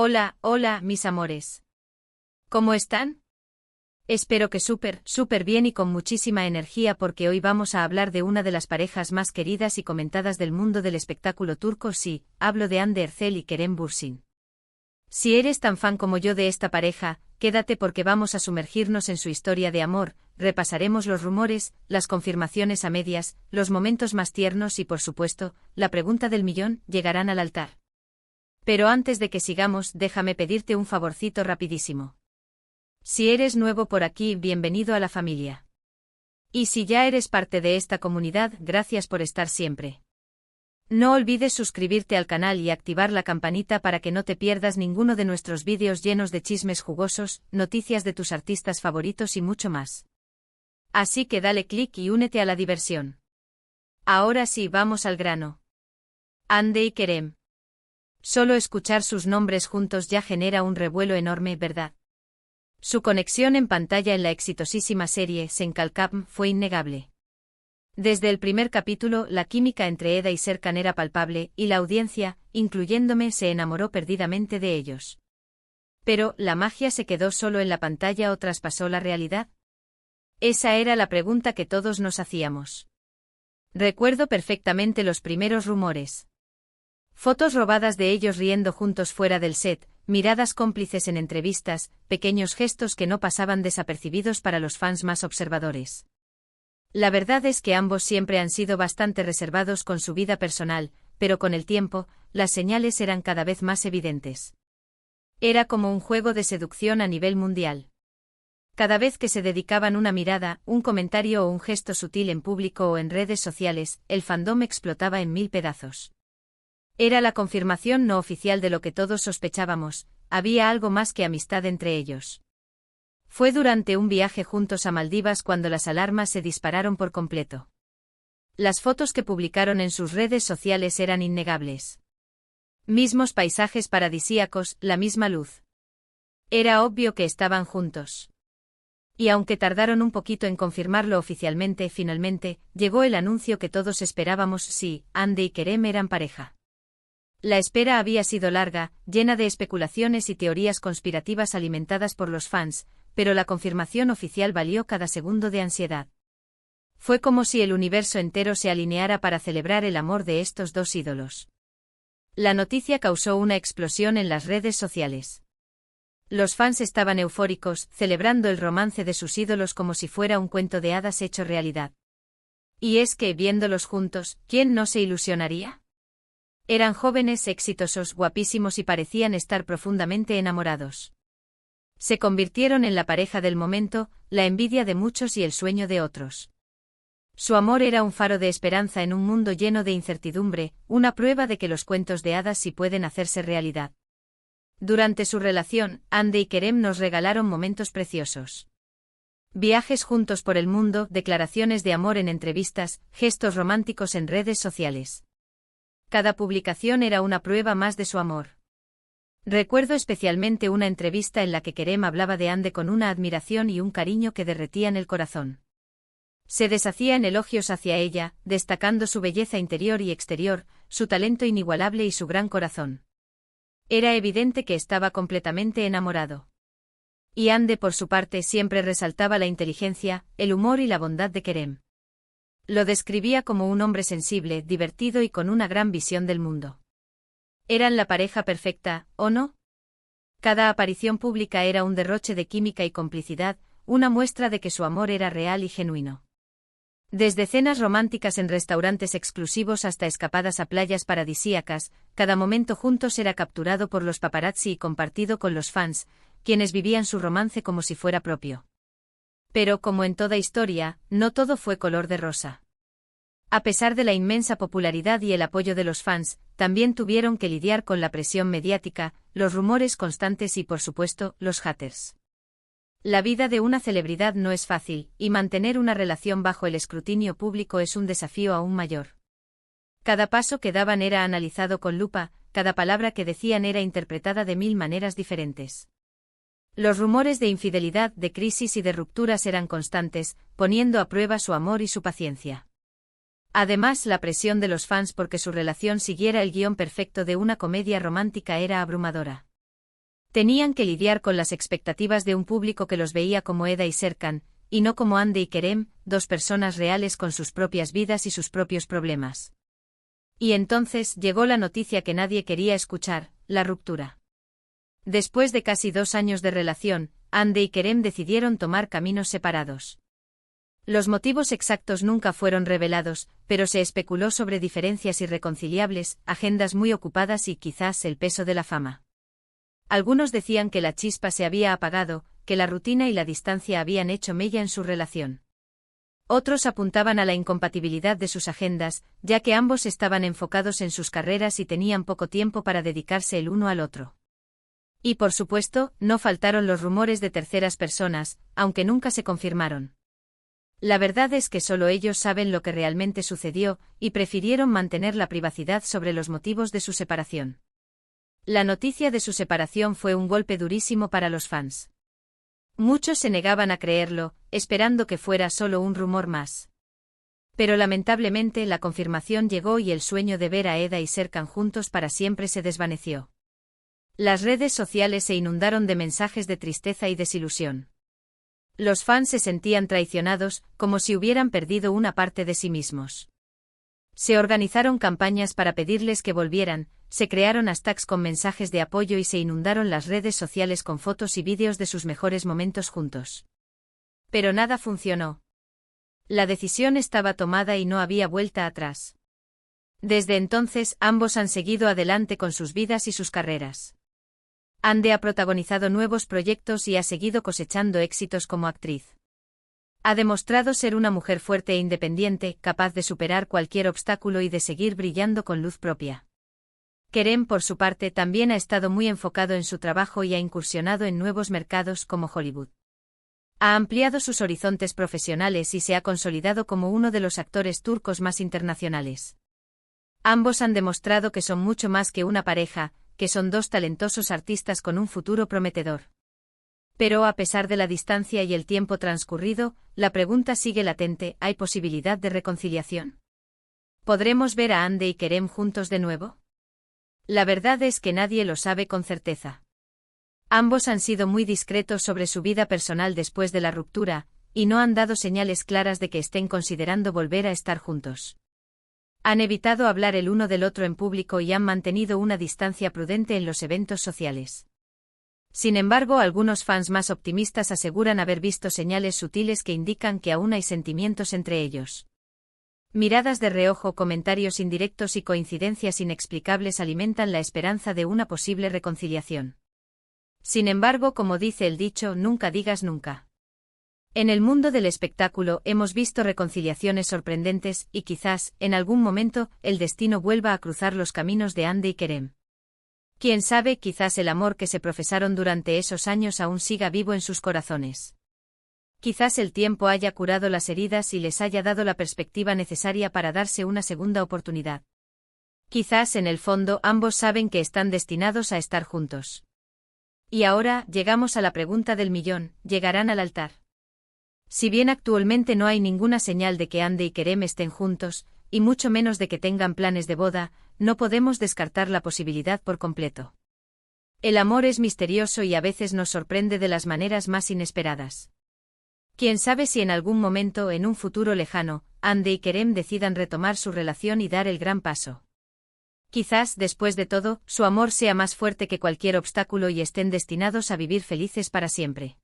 Hola, hola, mis amores. ¿Cómo están? Espero que súper bien y con muchísima energía porque hoy vamos a hablar de una de las parejas más queridas y comentadas del mundo del espectáculo turco. Sí, hablo de Hande Erçel y Kerem Bürsin. Si eres tan fan como yo de esta pareja, quédate porque vamos a sumergirnos en su historia de amor, repasaremos los rumores, las confirmaciones a medias, los momentos más tiernos y por supuesto, la pregunta del millón, ¿llegarán al altar? Pero antes de que sigamos, déjame pedirte un favorcito rapidísimo. Si eres nuevo por aquí, bienvenido a la familia. Y si ya eres parte de esta comunidad, gracias por estar siempre. No olvides suscribirte al canal y activar la campanita para que no te pierdas ninguno de nuestros vídeos llenos de chismes jugosos, noticias de tus artistas favoritos y mucho más. Así que dale click y únete a la diversión. Ahora sí, vamos al grano. Hande y Kerem. Solo escuchar sus nombres juntos ya genera un revuelo enorme, ¿verdad? Su conexión en pantalla en la exitosísima serie Senkalkam fue innegable. Desde el primer capítulo, la química entre Eda y Serkan era palpable, y la audiencia, incluyéndome, se enamoró perdidamente de ellos. Pero, ¿la magia se quedó solo en la pantalla o traspasó la realidad? Esa era la pregunta que todos nos hacíamos. Recuerdo perfectamente los primeros rumores. Fotos robadas de ellos riendo juntos fuera del set, miradas cómplices en entrevistas, pequeños gestos que no pasaban desapercibidos para los fans más observadores. La verdad es que ambos siempre han sido bastante reservados con su vida personal, pero con el tiempo, las señales eran cada vez más evidentes. Era como un juego de seducción a nivel mundial. Cada vez que se dedicaban una mirada, un comentario o un gesto sutil en público o en redes sociales, el fandom explotaba en mil pedazos. Era la confirmación no oficial de lo que todos sospechábamos, había algo más que amistad entre ellos. Fue durante un viaje juntos a Maldivas cuando las alarmas se dispararon por completo. Las fotos que publicaron en sus redes sociales eran innegables. Mismos paisajes paradisíacos, la misma luz. Era obvio que estaban juntos. Y aunque tardaron un poquito en confirmarlo oficialmente, finalmente, llegó el anuncio que todos esperábamos: sí, Hande y Kerem eran pareja. La espera había sido larga, llena de especulaciones y teorías conspirativas alimentadas por los fans, pero la confirmación oficial valió cada segundo de ansiedad. Fue como si el universo entero se alineara para celebrar el amor de estos dos ídolos. La noticia causó una explosión en las redes sociales. Los fans estaban eufóricos, celebrando el romance de sus ídolos como si fuera un cuento de hadas hecho realidad. Y es que, viéndolos juntos, ¿quién no se ilusionaría? Eran jóvenes, exitosos, guapísimos y parecían estar profundamente enamorados. Se convirtieron en la pareja del momento, la envidia de muchos y el sueño de otros. Su amor era un faro de esperanza en un mundo lleno de incertidumbre, una prueba de que los cuentos de hadas sí pueden hacerse realidad. Durante su relación, Hande y Kerem nos regalaron momentos preciosos. Viajes juntos por el mundo, declaraciones de amor en entrevistas, gestos románticos en redes sociales. Cada publicación era una prueba más de su amor. Recuerdo especialmente una entrevista en la que Kerem hablaba de Hande con una admiración y un cariño que derretían el corazón. Se deshacía en elogios hacia ella, destacando su belleza interior y exterior, su talento inigualable y su gran corazón. Era evidente que estaba completamente enamorado. Y Hande, por su parte, siempre resaltaba la inteligencia, el humor y la bondad de Kerem. Lo describía como un hombre sensible, divertido y con una gran visión del mundo. ¿Eran la pareja perfecta, o no? Cada aparición pública era un derroche de química y complicidad, una muestra de que su amor era real y genuino. Desde cenas románticas en restaurantes exclusivos hasta escapadas a playas paradisíacas, cada momento juntos era capturado por los paparazzi y compartido con los fans, quienes vivían su romance como si fuera propio. Pero, como en toda historia, no todo fue color de rosa. A pesar de la inmensa popularidad y el apoyo de los fans, también tuvieron que lidiar con la presión mediática, los rumores constantes y, por supuesto, los haters. La vida de una celebridad no es fácil, y mantener una relación bajo el escrutinio público es un desafío aún mayor. Cada paso que daban era analizado con lupa, cada palabra que decían era interpretada de mil maneras diferentes. Los rumores de infidelidad, de crisis y de rupturas eran constantes, poniendo a prueba su amor y su paciencia. Además, la presión de los fans porque su relación siguiera el guión perfecto de una comedia romántica era abrumadora. Tenían que lidiar con las expectativas de un público que los veía como Eda y Serkan, y no como Hande y Kerem, dos personas reales con sus propias vidas y sus propios problemas. Y entonces llegó la noticia que nadie quería escuchar, la ruptura. Después de casi 2 años de relación, Hande y Kerem decidieron tomar caminos separados. Los motivos exactos nunca fueron revelados, pero se especuló sobre diferencias irreconciliables, agendas muy ocupadas y quizás el peso de la fama. Algunos decían que la chispa se había apagado, que la rutina y la distancia habían hecho mella en su relación. Otros apuntaban a la incompatibilidad de sus agendas, ya que ambos estaban enfocados en sus carreras y tenían poco tiempo para dedicarse el uno al otro. Y por supuesto, no faltaron los rumores de terceras personas, aunque nunca se confirmaron. La verdad es que solo ellos saben lo que realmente sucedió, y prefirieron mantener la privacidad sobre los motivos de su separación. La noticia de su separación fue un golpe durísimo para los fans. Muchos se negaban a creerlo, esperando que fuera solo un rumor más. Pero lamentablemente la confirmación llegó y el sueño de ver a Eda y Serkan juntos para siempre se desvaneció. Las redes sociales se inundaron de mensajes de tristeza y desilusión. Los fans se sentían traicionados, como si hubieran perdido una parte de sí mismos. Se organizaron campañas para pedirles que volvieran, se crearon hashtags con mensajes de apoyo y se inundaron las redes sociales con fotos y vídeos de sus mejores momentos juntos. Pero nada funcionó. La decisión estaba tomada y no había vuelta atrás. Desde entonces, ambos han seguido adelante con sus vidas y sus carreras. Hande ha protagonizado nuevos proyectos y ha seguido cosechando éxitos como actriz. Ha demostrado ser una mujer fuerte e independiente, capaz de superar cualquier obstáculo y de seguir brillando con luz propia. Kerem, por su parte, también ha estado muy enfocado en su trabajo y ha incursionado en nuevos mercados como Hollywood. Ha ampliado sus horizontes profesionales y se ha consolidado como uno de los actores turcos más internacionales. Ambos han demostrado que son mucho más que una pareja, que son dos talentosos artistas con un futuro prometedor. Pero a pesar de la distancia y el tiempo transcurrido, la pregunta sigue latente: ¿hay posibilidad de reconciliación? ¿Podremos ver a Hande y Kerem juntos de nuevo? La verdad es que nadie lo sabe con certeza. Ambos han sido muy discretos sobre su vida personal después de la ruptura, y no han dado señales claras de que estén considerando volver a estar juntos. Han evitado hablar el uno del otro en público y han mantenido una distancia prudente en los eventos sociales. Sin embargo, algunos fans más optimistas aseguran haber visto señales sutiles que indican que aún hay sentimientos entre ellos. Miradas de reojo, comentarios indirectos y coincidencias inexplicables alimentan la esperanza de una posible reconciliación. Sin embargo, como dice el dicho, nunca digas nunca. En el mundo del espectáculo hemos visto reconciliaciones sorprendentes y quizás, en algún momento, el destino vuelva a cruzar los caminos de Hande y Kerem. Quién sabe, quizás el amor que se profesaron durante esos años aún siga vivo en sus corazones. Quizás el tiempo haya curado las heridas y les haya dado la perspectiva necesaria para darse una segunda oportunidad. Quizás en el fondo ambos saben que están destinados a estar juntos. Y ahora llegamos a la pregunta del millón: ¿llegarán al altar? Si bien actualmente no hay ninguna señal de que Hande y Kerem estén juntos, y mucho menos de que tengan planes de boda, no podemos descartar la posibilidad por completo. El amor es misterioso y a veces nos sorprende de las maneras más inesperadas. Quién sabe si en algún momento, en un futuro lejano, Hande y Kerem decidan retomar su relación y dar el gran paso. Quizás, después de todo, su amor sea más fuerte que cualquier obstáculo y estén destinados a vivir felices para siempre.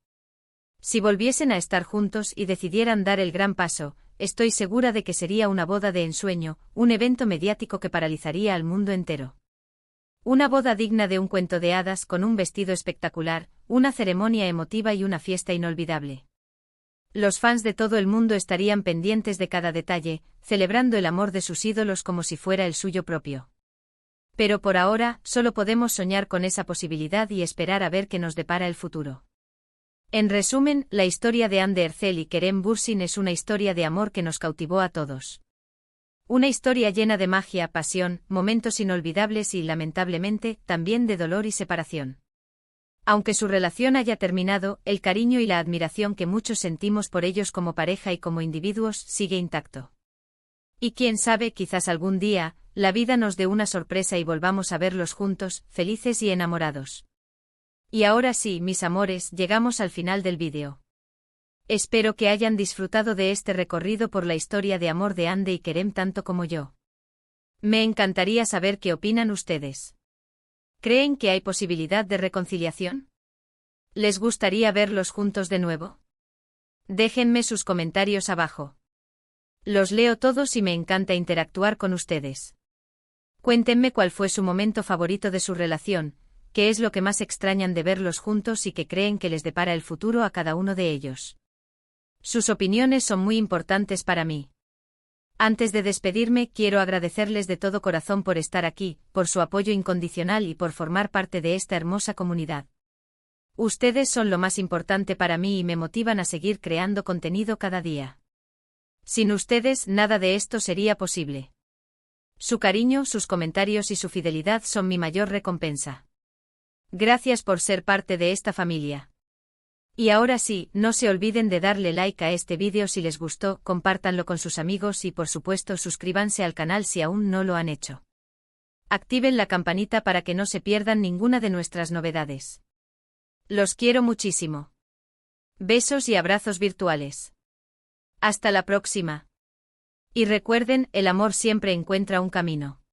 Si volviesen a estar juntos y decidieran dar el gran paso, estoy segura de que sería una boda de ensueño, un evento mediático que paralizaría al mundo entero. Una boda digna de un cuento de hadas, con un vestido espectacular, una ceremonia emotiva y una fiesta inolvidable. Los fans de todo el mundo estarían pendientes de cada detalle, celebrando el amor de sus ídolos como si fuera el suyo propio. Pero por ahora, solo podemos soñar con esa posibilidad y esperar a ver qué nos depara el futuro. En resumen, la historia de Hande Erçel y Kerem Bürsin es una historia de amor que nos cautivó a todos. Una historia llena de magia, pasión, momentos inolvidables y, lamentablemente, también de dolor y separación. Aunque su relación haya terminado, el cariño y la admiración que muchos sentimos por ellos como pareja y como individuos sigue intacto. Y quién sabe, quizás algún día, la vida nos dé una sorpresa y volvamos a verlos juntos, felices y enamorados. Y ahora sí, mis amores, llegamos al final del vídeo. Espero que hayan disfrutado de este recorrido por la historia de amor de Ande y Kerem tanto como yo. Me encantaría saber qué opinan ustedes. ¿Creen que hay posibilidad de reconciliación? ¿Les gustaría verlos juntos de nuevo? Déjenme sus comentarios abajo. Los leo todos y me encanta interactuar con ustedes. Cuéntenme cuál fue su momento favorito de su relación, qué es lo que más extrañan de verlos juntos y qué creen que les depara el futuro a cada uno de ellos. Sus opiniones son muy importantes para mí. Antes de despedirme, quiero agradecerles de todo corazón por estar aquí, por su apoyo incondicional y por formar parte de esta hermosa comunidad. Ustedes son lo más importante para mí y me motivan a seguir creando contenido cada día. Sin ustedes, nada de esto sería posible. Su cariño, sus comentarios y su fidelidad son mi mayor recompensa. Gracias por ser parte de esta familia. Y ahora sí, no se olviden de darle like a este vídeo si les gustó, compártanlo con sus amigos y por supuesto suscríbanse al canal si aún no lo han hecho. Activen la campanita para que no se pierdan ninguna de nuestras novedades. Los quiero muchísimo. Besos y abrazos virtuales. Hasta la próxima. Y recuerden, el amor siempre encuentra un camino.